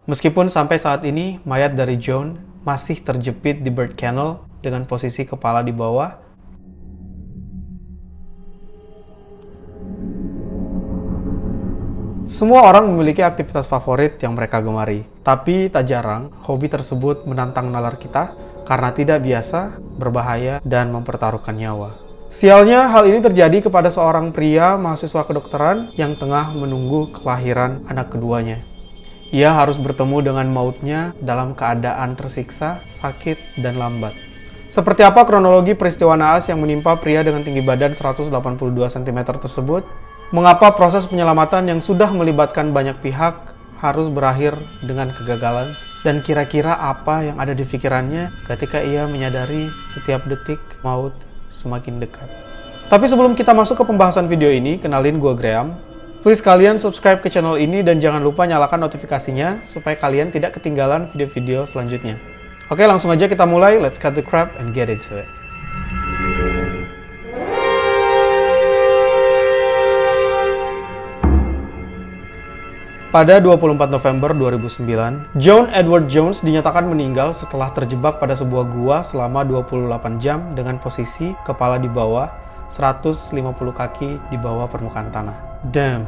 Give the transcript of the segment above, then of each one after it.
Meskipun sampai saat ini mayat dari John masih terjepit di bird kennel dengan posisi kepala di bawah. Semua orang memiliki aktivitas favorit yang mereka gemari, tapi tak jarang hobi tersebut menantang nalar kita karena tidak biasa, berbahaya, dan mempertaruhkan nyawa. Sialnya, hal ini terjadi kepada seorang pria mahasiswa kedokteran yang tengah menunggu kelahiran anak keduanya. Ia harus bertemu dengan mautnya dalam keadaan tersiksa, sakit, dan lambat. Seperti apa kronologi peristiwa naas yang menimpa pria dengan tinggi badan 182 cm tersebut? Mengapa proses penyelamatan yang sudah melibatkan banyak pihak harus berakhir dengan kegagalan? Dan kira-kira apa yang ada di pikirannya ketika ia menyadari setiap detik maut semakin dekat? Tapi sebelum kita masuk ke pembahasan video ini, kenalin gue Graham. Please kalian subscribe ke channel ini dan jangan lupa nyalakan notifikasinya supaya kalian tidak ketinggalan video-video selanjutnya. Oke, langsung aja kita mulai. Let's cut the crap and get into it. Pada 24 November 2009, John Edward Jones dinyatakan meninggal setelah terjebak pada sebuah gua selama 28 jam dengan posisi kepala di bawah, 150 kaki di bawah permukaan tanah. Damn.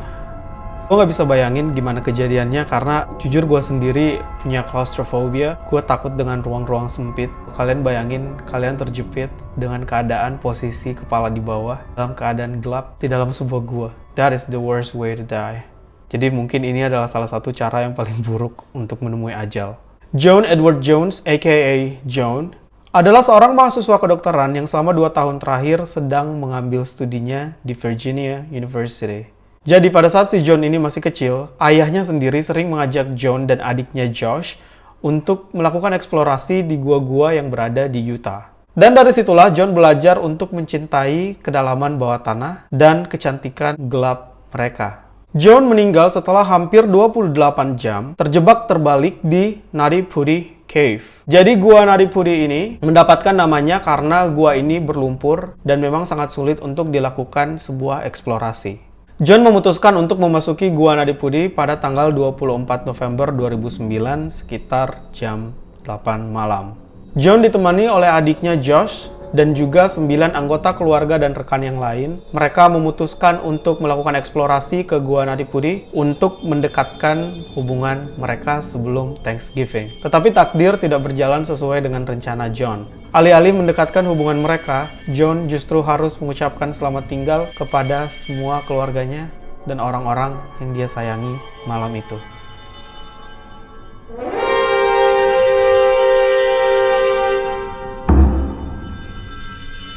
Gue gak bisa bayangin gimana kejadiannya karena jujur gue sendiri punya claustrophobia. Gue takut dengan ruang-ruang sempit. Kalian bayangin kalian terjepit dengan keadaan posisi kepala di bawah dalam keadaan gelap di dalam sebuah gua. That is the worst way to die. Jadi mungkin ini adalah salah satu cara yang paling buruk untuk menemui ajal. John Edward Jones, aka John, adalah seorang mahasiswa kedokteran yang selama 2 tahun terakhir sedang mengambil studinya di Virginia University. Jadi pada saat si John ini masih kecil, ayahnya sendiri sering mengajak John dan adiknya Josh untuk melakukan eksplorasi di gua-gua yang berada di Utah. Dan dari situlah John belajar untuk mencintai kedalaman bawah tanah dan kecantikan gelap mereka. John meninggal setelah hampir 28 jam terjebak terbalik di Nadi Puri Cave. Jadi gua Nadi Puri ini mendapatkan namanya karena gua ini berlumpur dan memang sangat sulit untuk dilakukan sebuah eksplorasi. John memutuskan untuk memasuki Gua Nadi Puri pada tanggal 24 November 2009 sekitar jam 8 malam. John ditemani oleh adiknya Josh dan juga 9 anggota keluarga dan rekan yang lain. Mereka memutuskan untuk melakukan eksplorasi ke Gua Nadi Puri untuk mendekatkan hubungan mereka sebelum Thanksgiving. Tetapi takdir tidak berjalan sesuai dengan rencana John. Alih-alih mendekatkan hubungan mereka, John justru harus mengucapkan selamat tinggal kepada semua keluarganya dan orang-orang yang dia sayangi malam itu.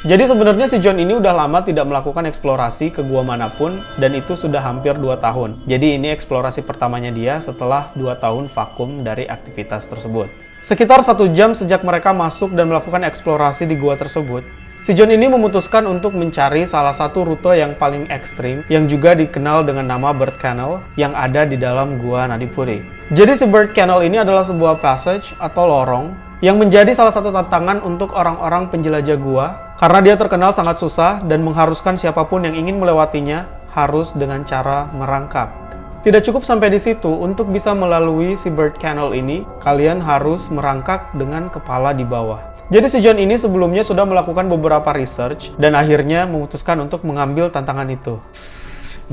Jadi sebenarnya si John ini udah lama tidak melakukan eksplorasi ke gua manapun dan itu sudah hampir 2 tahun. Jadi ini eksplorasi pertamanya dia setelah 2 tahun vakum dari aktivitas tersebut. Sekitar 1 jam sejak mereka masuk dan melakukan eksplorasi di gua tersebut, si John ini memutuskan untuk mencari salah satu rute yang paling ekstrim yang juga dikenal dengan nama Bird Kennel yang ada di dalam Gua Nadi Puri. Jadi si Bird Kennel ini adalah sebuah passage atau lorong yang menjadi salah satu tantangan untuk orang-orang penjelajah gua karena dia terkenal sangat susah dan mengharuskan siapapun yang ingin melewatinya harus dengan cara merangkak. Tidak cukup sampai di situ, untuk bisa melalui si Bird Kennel ini, kalian harus merangkak dengan kepala di bawah. Jadi si John ini sebelumnya sudah melakukan beberapa research dan akhirnya memutuskan untuk mengambil tantangan itu.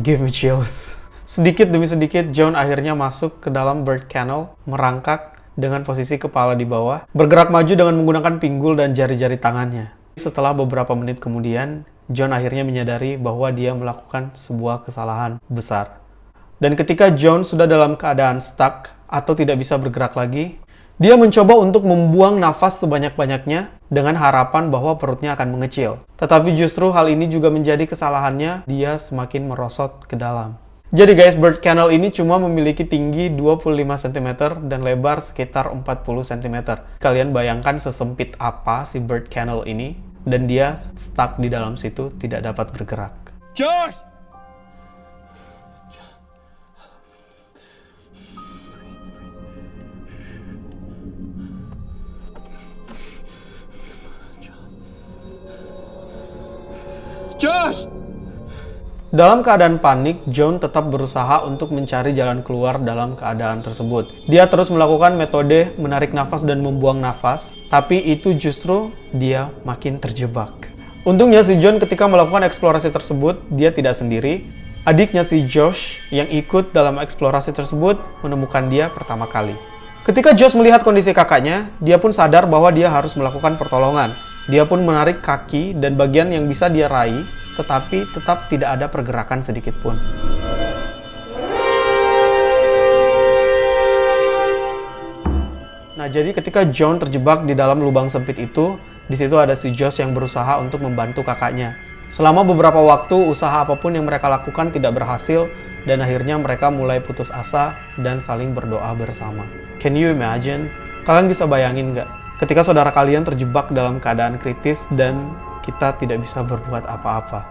Give me chills. Sedikit demi sedikit, John akhirnya masuk ke dalam Bird Kennel, merangkak dengan posisi kepala di bawah, bergerak maju dengan menggunakan pinggul dan jari-jari tangannya. Setelah beberapa menit kemudian, John akhirnya menyadari bahwa dia melakukan sebuah kesalahan besar. Dan ketika John sudah dalam keadaan stuck atau tidak bisa bergerak lagi, dia mencoba untuk membuang nafas sebanyak-banyaknya dengan harapan bahwa perutnya akan mengecil. Tetapi justru hal ini juga menjadi kesalahannya, dia semakin merosot ke dalam. Jadi guys, Bird Kennel ini cuma memiliki tinggi 25 cm dan lebar sekitar 40 cm. Kalian bayangkan sesempit apa si Bird Kennel ini, dan dia stuck di dalam situ, tidak dapat bergerak. Josh! Josh! Dalam keadaan panik, John tetap berusaha untuk mencari jalan keluar dalam keadaan tersebut. Dia terus melakukan metode menarik nafas dan membuang nafas, tapi itu justru dia makin terjebak. Untungnya si John ketika melakukan eksplorasi tersebut, dia tidak sendiri. Adiknya si Josh yang ikut dalam eksplorasi tersebut menemukan dia pertama kali. Ketika Josh melihat kondisi kakaknya, dia pun sadar bahwa dia harus melakukan pertolongan. Dia pun menarik kaki dan bagian yang bisa dia raih, tetapi tetap tidak ada pergerakan sedikit pun. Nah, jadi ketika John terjebak di dalam lubang sempit itu, di situ ada si Josh yang berusaha untuk membantu kakaknya. Selama beberapa waktu, usaha apapun yang mereka lakukan tidak berhasil, dan akhirnya mereka mulai putus asa dan saling berdoa bersama. Can you imagine? Kalian bisa bayangin nggak? Ketika saudara kalian terjebak dalam keadaan kritis dan kita tidak bisa berbuat apa-apa.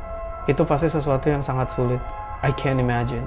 Itu pasti sesuatu yang sangat sulit. I can't imagine.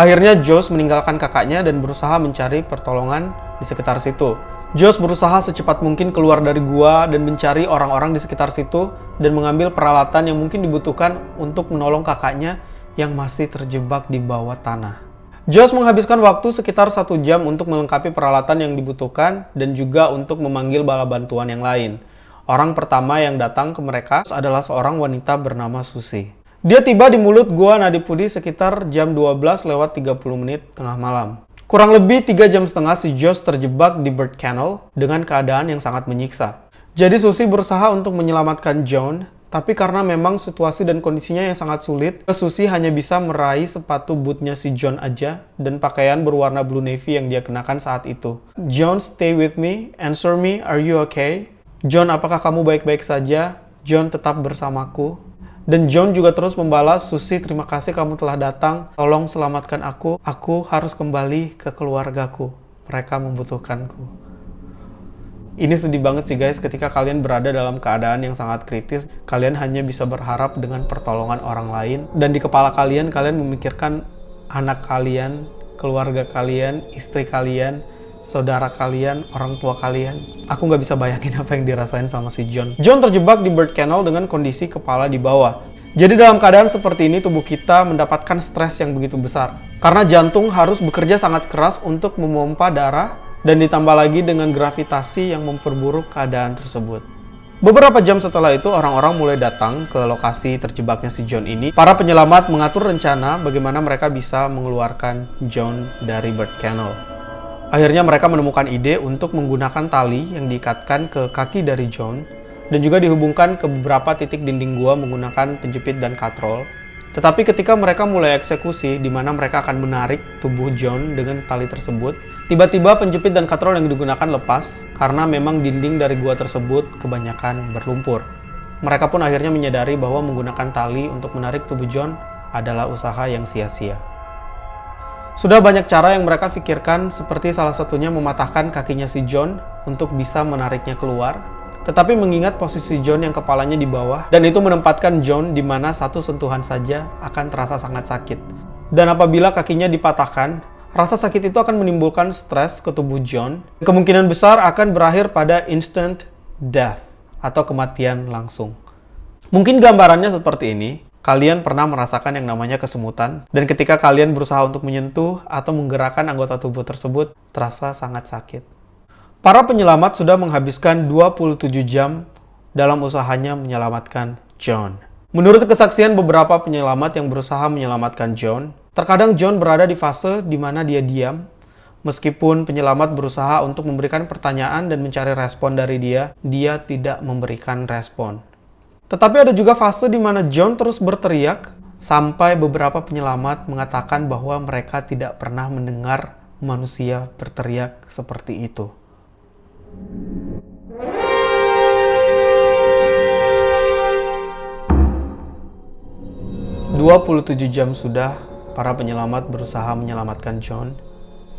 Akhirnya Josh meninggalkan kakaknya dan berusaha mencari pertolongan di sekitar situ. Josh berusaha secepat mungkin keluar dari gua dan mencari orang-orang di sekitar situ dan mengambil peralatan yang mungkin dibutuhkan untuk menolong kakaknya yang masih terjebak di bawah tanah. Josh menghabiskan waktu sekitar 1 jam untuk melengkapi peralatan yang dibutuhkan dan juga untuk memanggil bala bantuan yang lain. Orang pertama yang datang ke mereka adalah seorang wanita bernama Susie. Dia tiba di mulut gua Nadipudi sekitar jam 12:30 tengah malam. Kurang lebih 3 jam setengah si Josh terjebak di Bird Kennel dengan keadaan yang sangat menyiksa. Jadi Susie berusaha untuk menyelamatkan John, tapi karena memang situasi dan kondisinya yang sangat sulit, Susie hanya bisa meraih sepatu bootnya si John aja dan pakaian berwarna blue navy yang dia kenakan saat itu. John, stay with me, answer me, are you okay? John, apakah kamu baik-baik saja? John, tetap bersamaku. Dan John juga terus membalas, Susie, terima kasih kamu telah datang. Tolong selamatkan aku. Aku harus kembali ke keluargaku. Mereka membutuhkanku. Ini sedih banget sih guys, ketika kalian berada dalam keadaan yang sangat kritis, kalian hanya bisa berharap dengan pertolongan orang lain. Dan di kepala kalian memikirkan anak kalian, keluarga kalian, istri kalian, saudara kalian, orang tua kalian. Aku nggak bisa bayangin apa yang dirasain sama si John. John terjebak di Bird Kennel dengan kondisi kepala di bawah. Jadi dalam keadaan seperti ini, tubuh kita mendapatkan stres yang begitu besar. Karena jantung harus bekerja sangat keras untuk memompa darah, dan ditambah lagi dengan gravitasi yang memperburuk keadaan tersebut. Beberapa jam setelah itu, orang-orang mulai datang ke lokasi terjebaknya si John ini. Para penyelamat mengatur rencana bagaimana mereka bisa mengeluarkan John dari Bird Kennel. Akhirnya mereka menemukan ide untuk menggunakan tali yang diikatkan ke kaki dari John dan juga dihubungkan ke beberapa titik dinding gua menggunakan penjepit dan katrol. Tetapi ketika mereka mulai eksekusi di mana mereka akan menarik tubuh John dengan tali tersebut, tiba-tiba penjepit dan katrol yang digunakan lepas karena memang dinding dari gua tersebut kebanyakan berlumpur. Mereka pun akhirnya menyadari bahwa menggunakan tali untuk menarik tubuh John adalah usaha yang sia-sia. Sudah banyak cara yang mereka pikirkan, seperti salah satunya mematahkan kakinya si John untuk bisa menariknya keluar. Tetapi mengingat posisi John yang kepalanya di bawah, dan itu menempatkan John di mana satu sentuhan saja akan terasa sangat sakit. Dan apabila kakinya dipatahkan, rasa sakit itu akan menimbulkan stres ke tubuh John. Kemungkinan besar akan berakhir pada instant death atau kematian langsung. Mungkin gambarannya seperti ini. Kalian pernah merasakan yang namanya kesemutan, dan ketika kalian berusaha untuk menyentuh atau menggerakkan anggota tubuh tersebut, terasa sangat sakit. Para penyelamat sudah menghabiskan 27 jam dalam usahanya menyelamatkan John. Menurut kesaksian beberapa penyelamat yang berusaha menyelamatkan John, terkadang John berada di fase di mana dia diam, meskipun penyelamat berusaha untuk memberikan pertanyaan dan mencari respon dari dia tidak memberikan respon. Tetapi ada juga fase di mana John terus berteriak sampai beberapa penyelamat mengatakan bahwa mereka tidak pernah mendengar manusia berteriak seperti itu. "27 jam sudah para penyelamat berusaha menyelamatkan John.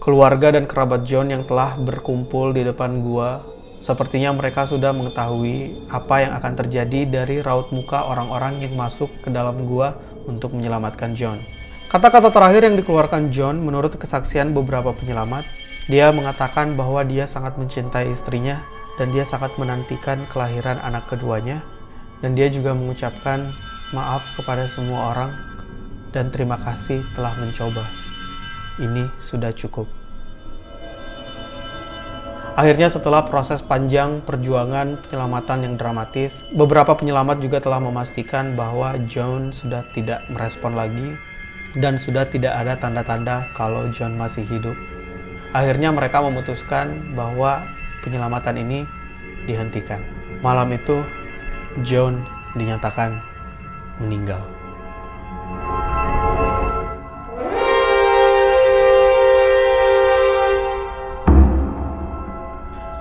Keluarga dan kerabat John yang telah berkumpul di depan gua, sepertinya mereka sudah mengetahui apa yang akan terjadi dari raut muka orang-orang yang masuk ke dalam gua untuk menyelamatkan John. Kata-kata terakhir yang dikeluarkan John menurut kesaksian beberapa penyelamat, dia mengatakan bahwa dia sangat mencintai istrinya dan dia sangat menantikan kelahiran anak keduanya, dan dia juga mengucapkan maaf kepada semua orang dan terima kasih telah mencoba. Ini sudah cukup. Akhirnya setelah proses panjang perjuangan penyelamatan yang dramatis, beberapa penyelamat juga telah memastikan bahwa John sudah tidak merespon lagi dan sudah tidak ada tanda-tanda kalau John masih hidup. Akhirnya mereka memutuskan bahwa penyelamatan ini dihentikan. Malam itu, John dinyatakan meninggal.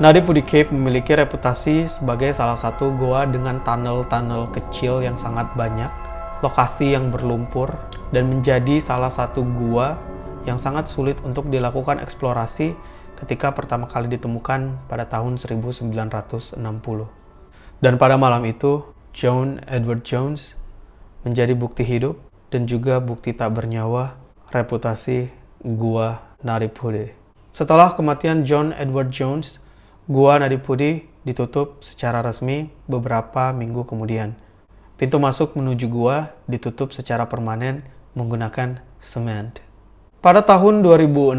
Nadi Pudi Cave memiliki reputasi sebagai salah satu goa dengan tunnel-tunnel kecil yang sangat banyak, lokasi yang berlumpur, dan menjadi salah satu gua yang sangat sulit untuk dilakukan eksplorasi ketika pertama kali ditemukan pada tahun 1960. Dan pada malam itu, John Edward Jones menjadi bukti hidup dan juga bukti tak bernyawa reputasi gua Nadi Pudi. Setelah kematian John Edward Jones, Gua Nadi Pudi ditutup secara resmi beberapa minggu kemudian. Pintu masuk menuju gua ditutup secara permanen menggunakan semen. Pada tahun 2016,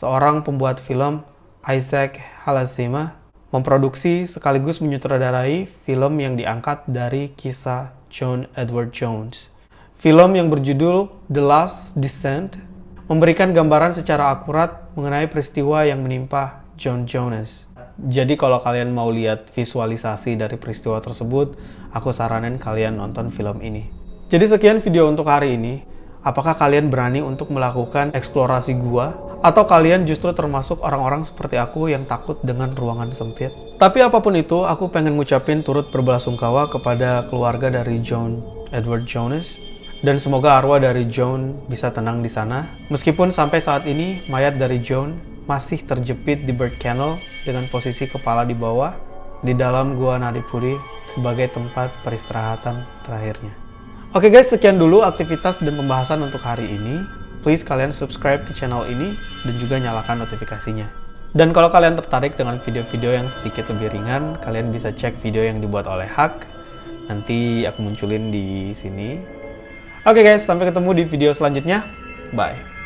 seorang pembuat film, Isaac Halazima, memproduksi sekaligus menyutradarai film yang diangkat dari kisah John Edward Jones. Film yang berjudul The Last Descent memberikan gambaran secara akurat mengenai peristiwa yang menimpa John Jones. Jadi kalau kalian mau lihat visualisasi dari peristiwa tersebut, aku saranin kalian nonton film ini. Jadi sekian video untuk hari ini. Apakah kalian berani untuk melakukan eksplorasi gua? Atau kalian justru termasuk orang-orang seperti aku yang takut dengan ruangan sempit? Tapi apapun itu, aku pengen ngucapin turut berbelasungkawa kepada keluarga dari John Edward Jones. Dan semoga arwah dari John bisa tenang di sana. Meskipun sampai saat ini, mayat dari John masih terjepit di Bird Kennel dengan posisi kepala di bawah di dalam gua Nadi Pudi sebagai tempat peristirahatan terakhirnya. Oke guys, sekian dulu aktivitas dan pembahasan untuk hari ini. Please kalian subscribe ke channel ini dan juga nyalakan notifikasinya. Dan kalau kalian tertarik dengan video-video yang sedikit lebih ringan, kalian bisa cek video yang dibuat oleh Hak. Nanti aku munculin di sini. Oke guys, sampai ketemu di video selanjutnya. Bye.